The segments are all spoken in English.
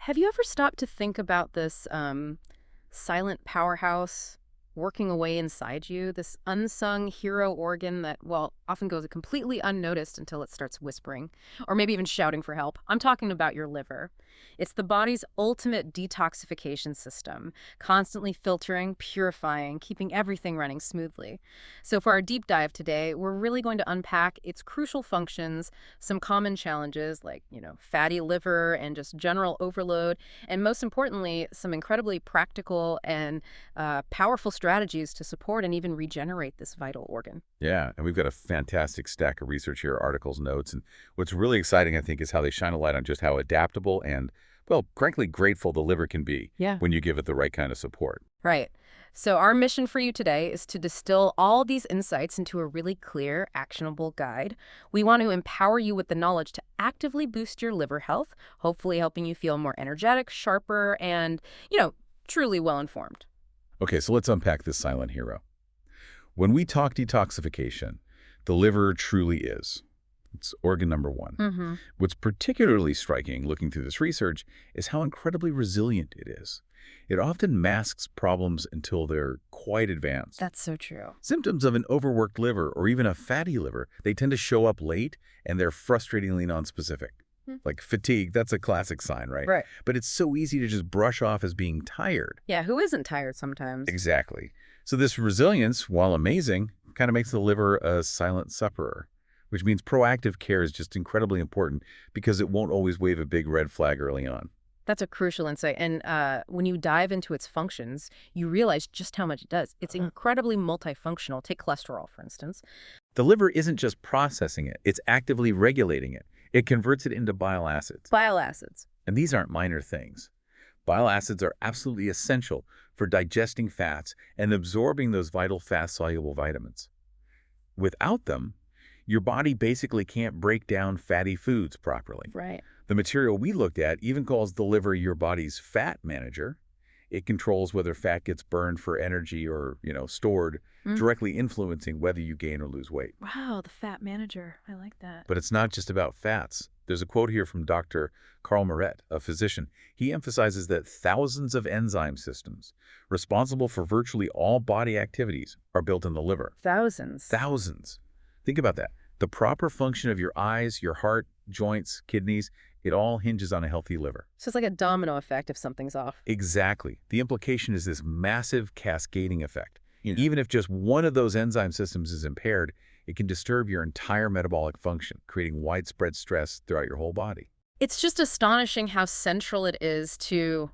Have you ever stopped to think about this silent powerhouse working away inside you, this unsung hero organ that, well, often goes completely unnoticed until it starts whispering, or maybe even shouting for help? I'm talking about your liver. It's the body's ultimate detoxification system, constantly filtering, purifying, keeping everything running smoothly. So for our deep dive today, we're really going to unpack its crucial functions, some common challenges like, fatty liver and just general overload, and most importantly, some incredibly practical and powerful strategies to support and even regenerate this vital organ. Yeah, and we've got a fantastic stack of research here, articles, notes, and what's really exciting, I think, is how they shine a light on just how adaptable and, well, frankly, grateful the liver can be Yeah. when you give it the right kind of support. Right. So our mission for you today is to distill all these insights into a really clear, actionable guide. We want to empower you with the knowledge to actively boost your liver health, hopefully helping you feel more energetic, sharper, and, truly well-informed. Okay, so let's unpack this silent hero. When we talk detoxification, the liver truly is. It's organ number one. Mm-hmm. What's particularly striking, looking through this research, is how incredibly resilient it is. It often masks problems until they're quite advanced. That's so true. Symptoms of an overworked liver or even a fatty liver, they tend to show up late and they're frustratingly nonspecific. Like fatigue, that's a classic sign, right? Right. But it's so easy to just brush off as being tired. Yeah, who isn't tired sometimes? Exactly. So this resilience, while amazing, kind of makes the liver a silent sufferer, which means proactive care is just incredibly important because it won't always wave a big red flag early on. That's a crucial insight. And when you dive into its functions, you realize just how much it does. It's incredibly multifunctional. Take cholesterol, for instance. The liver isn't just processing it, it's actively regulating it. It converts it into bile acids. Bile acids. And these aren't minor things. Bile acids are absolutely essential for digesting fats and absorbing those vital fast-soluble vitamins. Without them, your body basically can't break down fatty foods properly. Right. The material we looked at even calls the liver your body's fat manager. It controls whether fat gets burned for energy or, stored, directly influencing whether you gain or lose weight. Wow, the fat manager. I like that. But it's not just about fats. There's a quote here from Dr. Carl Moret, a physician. He emphasizes that thousands of enzyme systems responsible for virtually all body activities are built in the liver. Thousands. Thousands. Think about that. The proper function of your eyes, your heart, joints, kidneys, it all hinges on a healthy liver. So it's like a domino effect if something's off. Exactly. The implication is this massive cascading effect. Even if just one of those enzyme systems is impaired, it can disturb your entire metabolic function, creating widespread stress throughout your whole body. It's just astonishing how central it is to,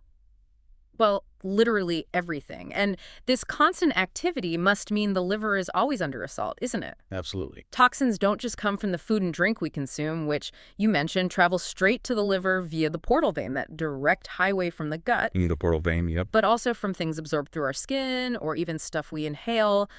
well, literally everything. And this constant activity must mean the liver is always under assault, isn't it? Absolutely. Toxins don't just come from the food and drink we consume, which you mentioned travel straight to the liver via the portal vein, that direct highway from the gut. The portal vein, yep. But also from things absorbed through our skin or even stuff we inhale.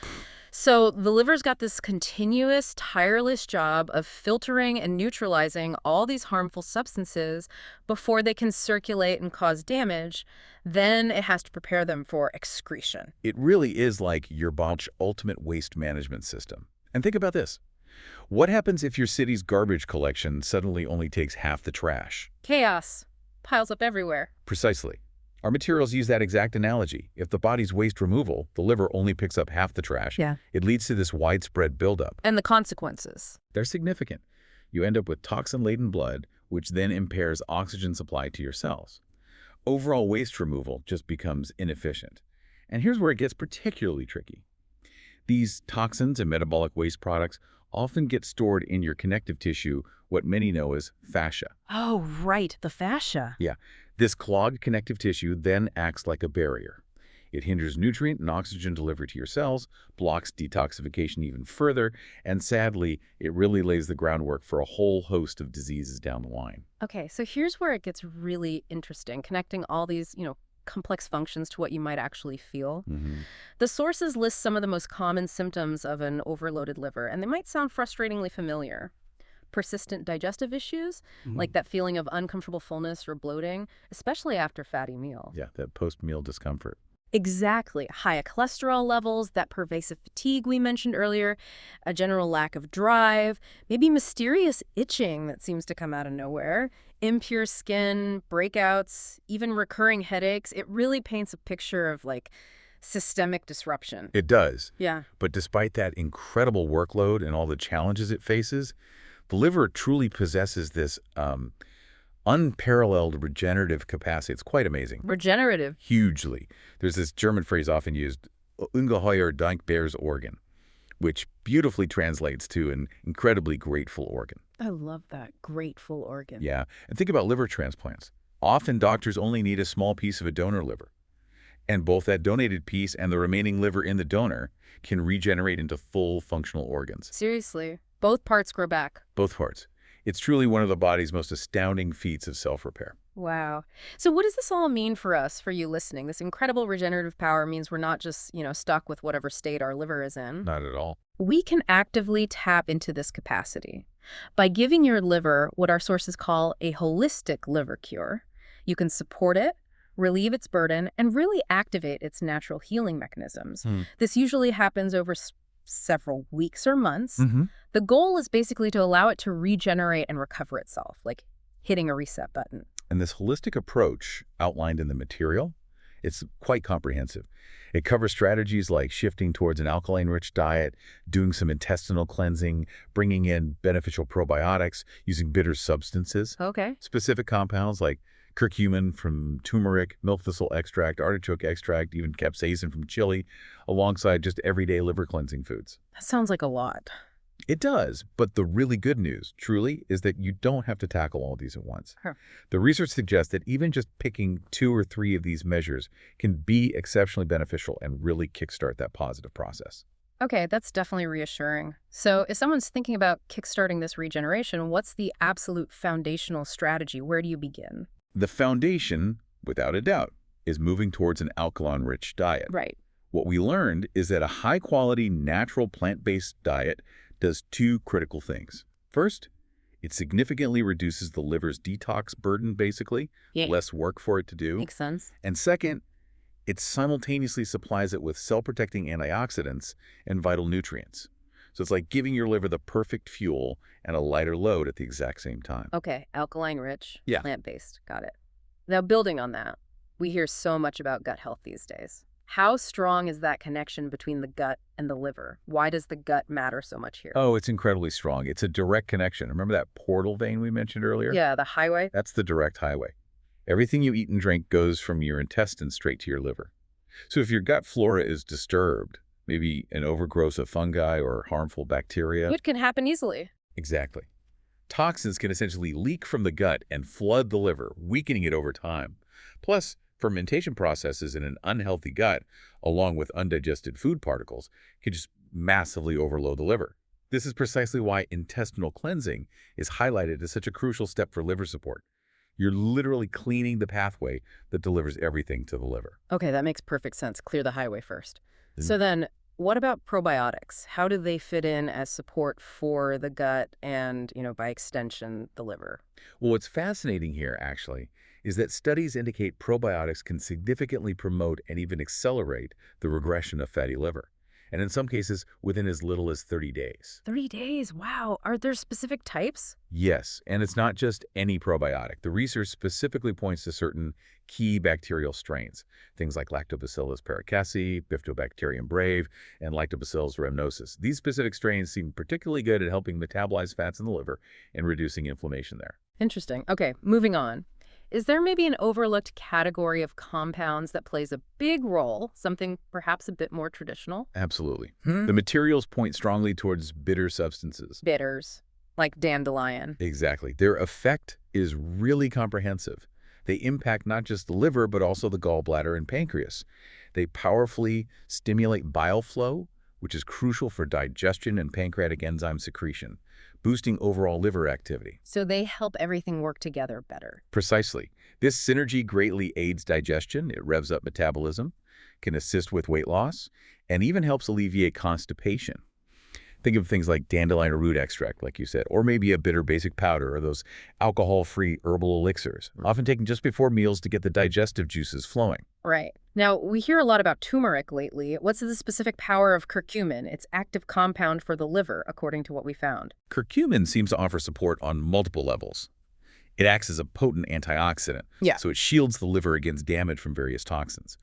So the liver's got this continuous, tireless job of filtering and neutralizing all these harmful substances before they can circulate and cause damage. Then it has to prepare them for excretion. It really is like your body's ultimate waste management system. And think about this. What happens if your city's garbage collection suddenly only takes half the trash? Chaos piles up everywhere. Precisely. Our materials use that exact analogy. If the body's waste removal, the liver only picks up half the trash, it leads to this widespread buildup. And the consequences? They're significant. You end up with toxin-laden blood, which then impairs oxygen supply to your cells. Overall waste removal just becomes inefficient. And here's where it gets particularly tricky. These toxins and metabolic waste products often get stored in your connective tissue, what many know as fascia. Oh, right, the fascia. Yeah. This clogged connective tissue then acts like a barrier. It hinders nutrient and oxygen delivery to your cells, blocks detoxification even further, and sadly, it really lays the groundwork for a whole host of diseases down the line. Okay, so here's where it gets really interesting, connecting all these, complex functions to what you might actually feel. The sources list some of the most common symptoms of an overloaded liver, and they might sound frustratingly familiar. Persistent digestive issues, like that feeling of uncomfortable fullness or bloating, especially after fatty meal. Yeah, that post-meal discomfort. Exactly. High cholesterol levels, that pervasive fatigue we mentioned earlier, a general lack of drive, maybe mysterious itching that seems to come out of nowhere. Impure skin, breakouts, even recurring headaches. It really paints a picture of like systemic disruption. It does. Yeah. But despite that incredible workload and all the challenges it faces, the liver truly possesses this unparalleled regenerative capacity. It's quite amazing. Regenerative. Hugely. There's this German phrase often used, ungeheuer dankbares Organ, which beautifully translates to an incredibly grateful organ. I love that. Grateful organ. Yeah, and think about liver transplants. Often doctors only need a small piece of a donor liver, and both that donated piece and the remaining liver in the donor can regenerate into full functional organs. Seriously. Both parts grow back. Both parts. It's truly one of the body's most astounding feats of self-repair. Wow. So what does this all mean for us, for you listening? This incredible regenerative power means we're not just, stuck with whatever state our liver is in. Not at all. We can actively tap into this capacity. By giving your liver what our sources call a holistic liver cure, you can support it, relieve its burden, and really activate its natural healing mechanisms. This usually happens over several weeks or months. The goal is basically to allow it to regenerate and recover itself, like hitting a reset button. And this holistic approach outlined in the material, it's quite comprehensive. It covers strategies like shifting towards an alkaline-rich diet, doing some intestinal cleansing, bringing in beneficial probiotics, using bitter substances, Okay. specific compounds like curcumin from turmeric, milk thistle extract, artichoke extract, even capsaicin from chili, alongside just everyday liver cleansing foods. That sounds like a lot. It does, but the really good news, truly, is that you don't have to tackle all of these at once. Huh. The research suggests that even just picking 2 or 3 of these measures can be exceptionally beneficial and really kickstart that positive process. Okay, that's definitely reassuring. So if someone's thinking about kickstarting this regeneration, what's the absolute foundational strategy? Where do you begin? The foundation, without a doubt, is moving towards an alkaline-rich diet. Right. What we learned is that a high-quality, natural plant-based diet does 2 critical things. First, it significantly reduces the liver's detox burden, basically, Yeah. less work for it to do. Makes sense. And second, it simultaneously supplies it with cell-protecting antioxidants and vital nutrients. So it's like giving your liver the perfect fuel and a lighter load at the exact same time. Okay, alkaline-rich, Yeah. plant-based. Got it. Now, building on that, we hear so much about gut health these days. How strong is that connection between the gut and the liver? Why does the gut matter so much here? Oh, it's incredibly strong. It's a direct connection. Remember that portal vein we mentioned earlier? Yeah, the highway. That's the direct highway. Everything you eat and drink goes from your intestines straight to your liver. So if your gut flora is disturbed, maybe an overgrowth of fungi or harmful bacteria. It can happen easily. Exactly. Toxins can essentially leak from the gut and flood the liver, weakening it over time. Plus, fermentation processes in an unhealthy gut, along with undigested food particles, can just massively overload the liver. This is precisely why intestinal cleansing is highlighted as such a crucial step for liver support. You're literally cleaning the pathway that delivers everything to the liver. Okay, that makes perfect sense. Clear the highway first. Mm. So then, what about probiotics? How do they fit in as support for the gut and, by extension, the liver? Well, what's fascinating here, actually, is that studies indicate probiotics can significantly promote and even accelerate the regression of fatty liver, and in some cases, within as little as 30 days. 30 days? Wow. Are there specific types? Yes, and it's not just any probiotic. The research specifically points to certain key bacterial strains, things like Lactobacillus paracasi, Bifidobacterium brave, and Lactobacillus rhamnosus. These specific strains seem particularly good at helping metabolize fats in the liver and reducing inflammation there. Interesting. Okay, moving on. Is there maybe an overlooked category of compounds that plays a big role, something perhaps a bit more traditional? Absolutely. The materials point strongly towards bitter substances. Bitters, like dandelion. Exactly. Their effect is really comprehensive. They impact not just the liver, but also the gallbladder and pancreas. They powerfully stimulate bile flow, which is crucial for digestion and pancreatic enzyme secretion, boosting overall liver activity. So they help everything work together better. Precisely. This synergy greatly aids digestion, it revs up metabolism, can assist with weight loss, and even helps alleviate constipation. Think of things like dandelion root extract, like you said, or maybe a bitter basic powder or those alcohol-free herbal elixirs, often taken just before meals to get the digestive juices flowing. Right. Now, we hear a lot about turmeric lately. What's the specific power of curcumin, its active compound for the liver, according to what we found? Curcumin seems to offer support on multiple levels. It acts as a potent antioxidant, Yeah. so it shields the liver against damage from various toxins.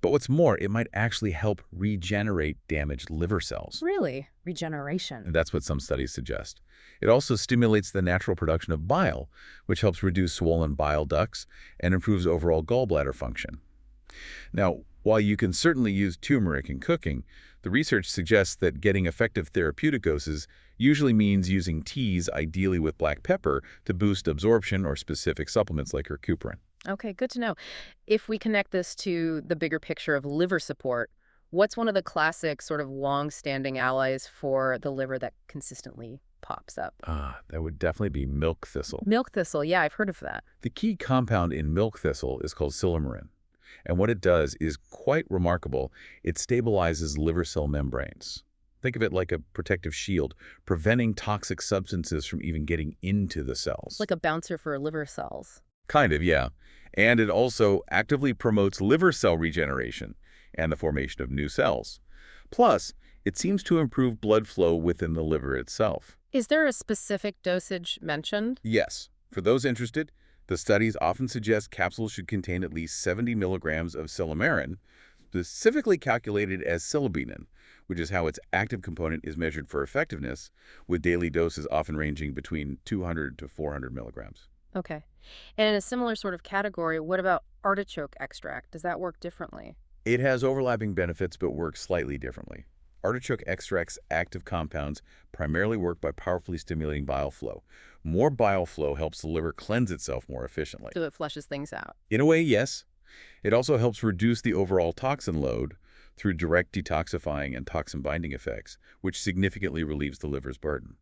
But what's more, it might actually help regenerate damaged liver cells. Really? Regeneration. And that's what some studies suggest. It also stimulates the natural production of bile, which helps reduce swollen bile ducts and improves overall gallbladder function. Now, while you can certainly use turmeric in cooking, the research suggests that getting effective therapeutic doses usually means using teas, ideally with black pepper, to boost absorption or specific supplements like curcumin. Okay, good to know. If we connect this to the bigger picture of liver support, what's one of the classic sort of long-standing allies for the liver that consistently pops up? That would definitely be milk thistle. Milk thistle. Yeah, I've heard of that. The key compound in milk thistle is called silymarin. And what it does is quite remarkable. It stabilizes liver cell membranes. Think of it like a protective shield, preventing toxic substances from even getting into the cells. Like a bouncer for liver cells. Kind of, yeah. And it also actively promotes liver cell regeneration and the formation of new cells. Plus, it seems to improve blood flow within the liver itself. Is there a specific dosage mentioned? Yes, for those interested, the studies often suggest capsules should contain at least 70 milligrams of silymarin, specifically calculated as silibinin, which is how its active component is measured for effectiveness, with daily doses often ranging between 200 to 400 milligrams. Okay. And in a similar sort of category, what about artichoke extract? Does that work differently? It has overlapping benefits but works slightly differently. Artichoke extract's active compounds primarily work by powerfully stimulating bile flow. More bile flow helps the liver cleanse itself more efficiently. So it flushes things out. In a way, yes. It also helps reduce the overall toxin load through direct detoxifying and toxin-binding effects, which significantly relieves the liver's burden.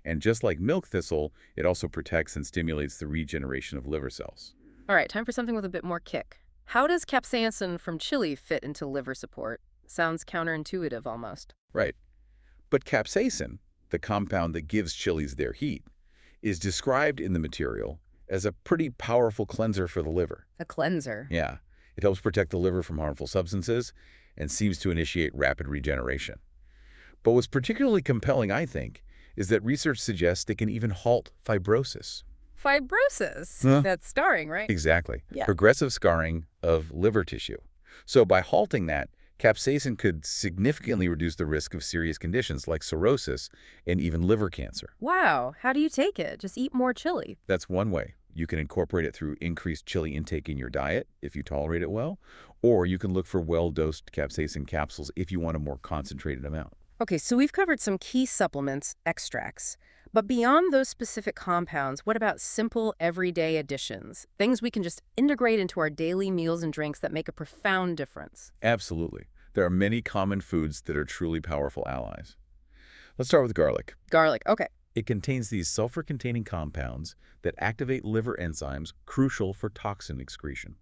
And just like milk thistle, it also protects and stimulates the regeneration of liver cells. All right, time for something with a bit more kick. How does capsaicin from chili fit into liver support? Sounds counterintuitive almost. Right. But capsaicin, the compound that gives chilies their heat, is described in the material as a pretty powerful cleanser for the liver. A cleanser. Yeah, it helps protect the liver from harmful substances and seems to initiate rapid regeneration. But what's particularly compelling, I think, is that research suggests it can even halt fibrosis. Fibrosis. Huh? That's scarring, right? Exactly. Yeah. Progressive scarring of liver tissue. So by halting that, capsaicin could significantly reduce the risk of serious conditions like cirrhosis and even liver cancer. Wow. How do you take it? Just eat more chili. That's one way. You can incorporate it through increased chili intake in your diet if you tolerate it well, or you can look for well-dosed capsaicin capsules if you want a more concentrated amount. Okay, so we've covered some key supplements, extracts. But beyond those specific compounds, what about simple everyday additions? Things we can just integrate into our daily meals and drinks that make a profound difference. Absolutely. There are many common foods that are truly powerful allies. Let's start with garlic. Garlic, okay. It contains these sulfur-containing compounds that activate liver enzymes crucial for toxin excretion.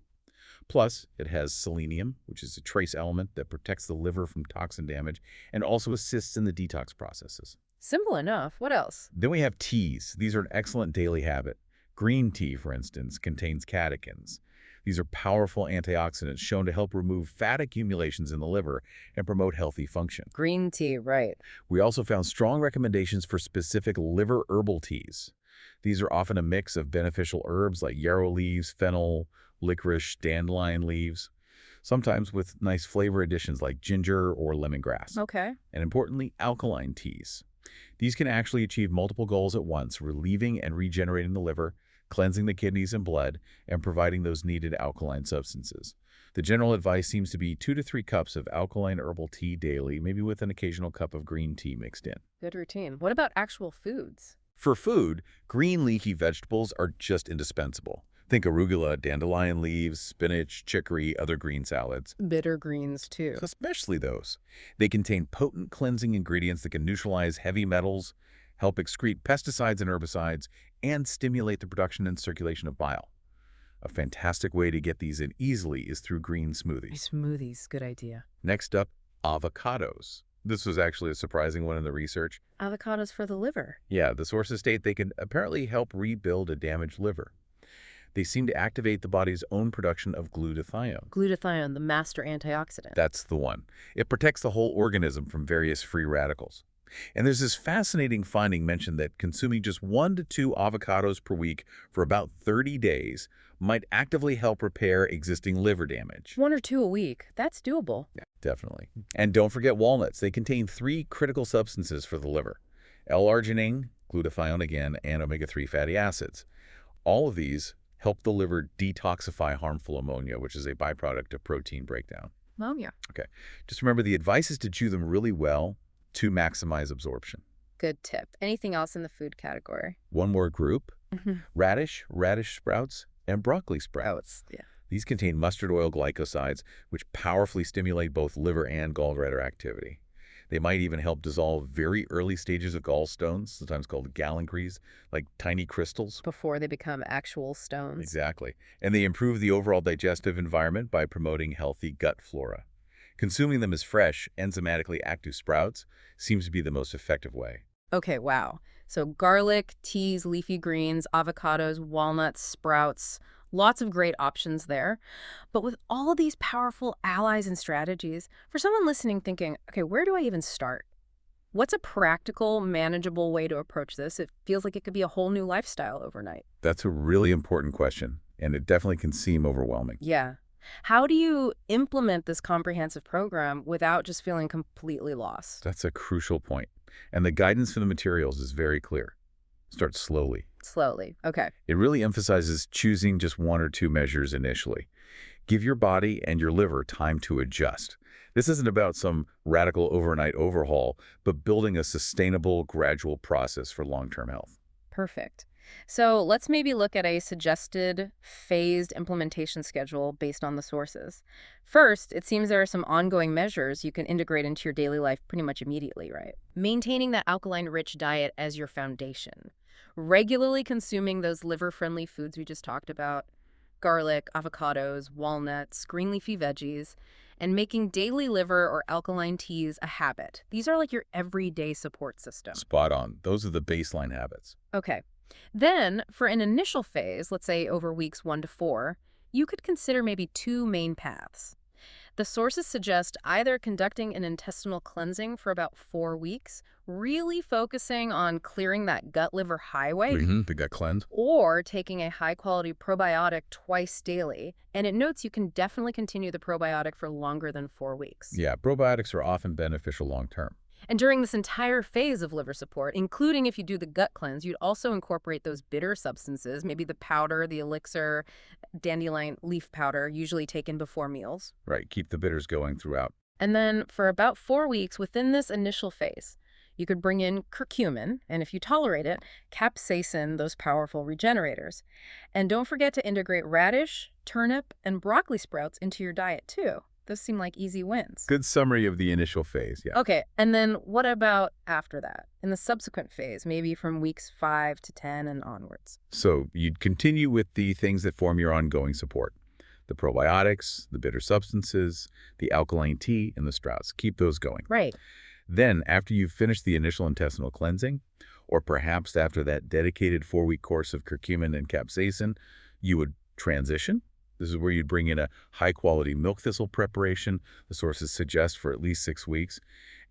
Plus, it has selenium, which is a trace element that protects the liver from toxin damage and also assists in the detox processes. Simple enough. What else? Then we have teas. These are an excellent daily habit. Green tea, for instance, contains catechins. These are powerful antioxidants shown to help remove fat accumulations in the liver and promote healthy function. Green tea, right. We also found strong recommendations for specific liver herbal teas. These are often a mix of beneficial herbs like yarrow leaves, fennel, licorice, dandelion leaves, sometimes with nice flavor additions like ginger or lemongrass. Okay. And importantly, alkaline teas. These can actually achieve multiple goals at once, relieving and regenerating the liver, cleansing the kidneys and blood, and providing those needed alkaline substances. The general advice seems to be 2 to 3 cups of alkaline herbal tea daily, maybe with an occasional cup of green tea mixed in. Good routine. What about actual foods? For food, green leafy vegetables are just indispensable. Think arugula, dandelion leaves, spinach, chicory, other green salads. Bitter greens, too. Especially those. They contain potent cleansing ingredients that can neutralize heavy metals, help excrete pesticides and herbicides, and stimulate the production and circulation of bile. A fantastic way to get these in easily is through green smoothies. Smoothies, good idea. Next up, avocados. This was actually a surprising one in the research. Avocados for the liver. Yeah, the sources state they can apparently help rebuild a damaged liver. They seem to activate the body's own production of glutathione. Glutathione, the master antioxidant. That's the one. It protects the whole organism from various free radicals. And there's this fascinating finding mentioned that consuming just 1 to 2 avocados per week for about 30 days might actively help repair existing liver damage. 1 or 2 a week. That's doable. Yeah, definitely. And don't forget walnuts. They contain 3 critical substances for the liver: L-arginine, glutathione again, and omega-3 fatty acids. All of these help the liver detoxify harmful ammonia, which is a byproduct of protein breakdown. Ammonia. Okay. Just remember, the advice is to chew them really well to maximize absorption. Good tip. Anything else in the food category? One more group: Mhm. radish sprouts, and broccoli sprouts. Yeah. These contain mustard oil glycosides, which powerfully stimulate both liver and gallbladder activity. They might even help dissolve very early stages of gallstones, sometimes called gallincrease, like tiny crystals. Before they become actual stones. Exactly. And they improve the overall digestive environment by promoting healthy gut flora. Consuming them as fresh, enzymatically active sprouts seems to be the most effective way. Okay, wow. So garlic, teas, leafy greens, avocados, walnuts, sprouts, lots of great options there. But with all of these powerful allies and strategies, for someone listening thinking, okay, where do I even start? What's a practical, manageable way to approach this? It feels like it could be a whole new lifestyle overnight. That's a really important question, and it definitely can seem overwhelming. Yeah. How do you implement this comprehensive program without just feeling completely lost? That's a crucial point. And the guidance for the materials is very clear. Start slowly. Slowly. Okay. It really emphasizes choosing just 1 or 2 measures initially. Give your body and your liver time to adjust. This isn't about some radical overnight overhaul, but building a sustainable, gradual process for long-term health. Perfect. So let's maybe look at a suggested phased implementation schedule based on the sources. First, it seems there are some ongoing measures you can integrate into your daily life pretty much immediately, right? Maintaining that alkaline-rich diet as your foundation. Regularly consuming those liver-friendly foods we just talked about, garlic, avocados, walnuts, green leafy veggies, and making daily liver or alkaline teas a habit. These are like your everyday support system. Spot on. Those are the baseline habits. Okay. Then, for an initial phase, let's say over weeks 1 to 4, you could consider maybe 2 main paths. The sources suggest either conducting an intestinal cleansing for about 4 weeks, really focusing on clearing that gut-liver highway, The gut cleanse. or taking a high-quality probiotic twice daily. And it notes you can definitely continue the probiotic for longer than 4 weeks. Yeah, probiotics are often beneficial long-term. And during this entire phase of liver support, including if you do the gut cleanse, you'd also incorporate those bitter substances, maybe the powder, the elixir, dandelion leaf powder, usually taken before meals. Right, keep the bitters going throughout. And then for about 4 weeks within this initial phase, you could bring in curcumin, and if you tolerate it, capsaicin, those powerful regenerators. And don't forget to integrate radish, turnip, and broccoli sprouts into your diet too. Those seem like easy wins. Good summary of the initial phase, yeah. Okay, and then what about after that? In the subsequent phase, maybe from weeks 5 to 10 and onwards. So you'd continue with the things that form your ongoing support: the probiotics, the bitter substances, the alkaline tea, and the sprouts. Keep those going. Right. Then, after you've finished the initial intestinal cleansing, or perhaps after that dedicated 4-week course of curcumin and capsaicin, you would transition. This is where you'd bring in a high-quality milk thistle preparation, the sources suggest for at least 6 weeks,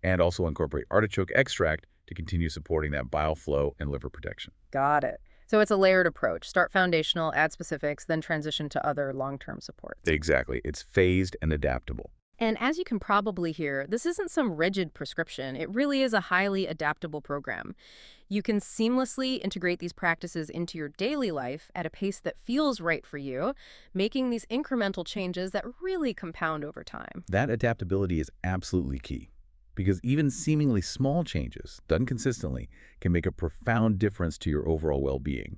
and also incorporate artichoke extract to continue supporting that bile flow and liver protection. Got it. So it's a layered approach. Start foundational, add specifics, then transition to other long-term support. Exactly. It's phased and adaptable. And as you can probably hear, this isn't some rigid prescription. It really is a highly adaptable program. You can seamlessly integrate these practices into your daily life at a pace that feels right for you, making these incremental changes that really compound over time. That adaptability is absolutely key, because even seemingly small changes, done consistently, can make a profound difference to your overall well-being.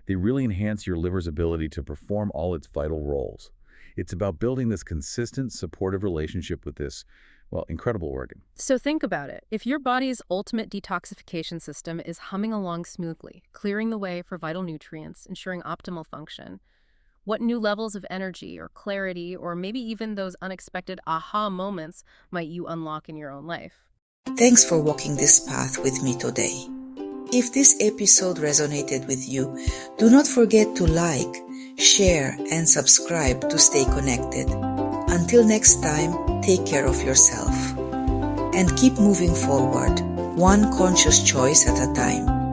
They really enhance your liver's ability to perform all its vital roles. It's about building this consistent, supportive relationship with this, well, incredible organ. So think about it. If your body's ultimate detoxification system is humming along smoothly, clearing the way for vital nutrients, ensuring optimal function, what new levels of energy or clarity, or maybe even those unexpected aha moments might you unlock in your own life? Thanks for walking this path with me today. If this episode resonated with you, do not forget to like, share, and subscribe to stay connected. Until next time, take care of yourself and keep moving forward. one conscious choice at a time.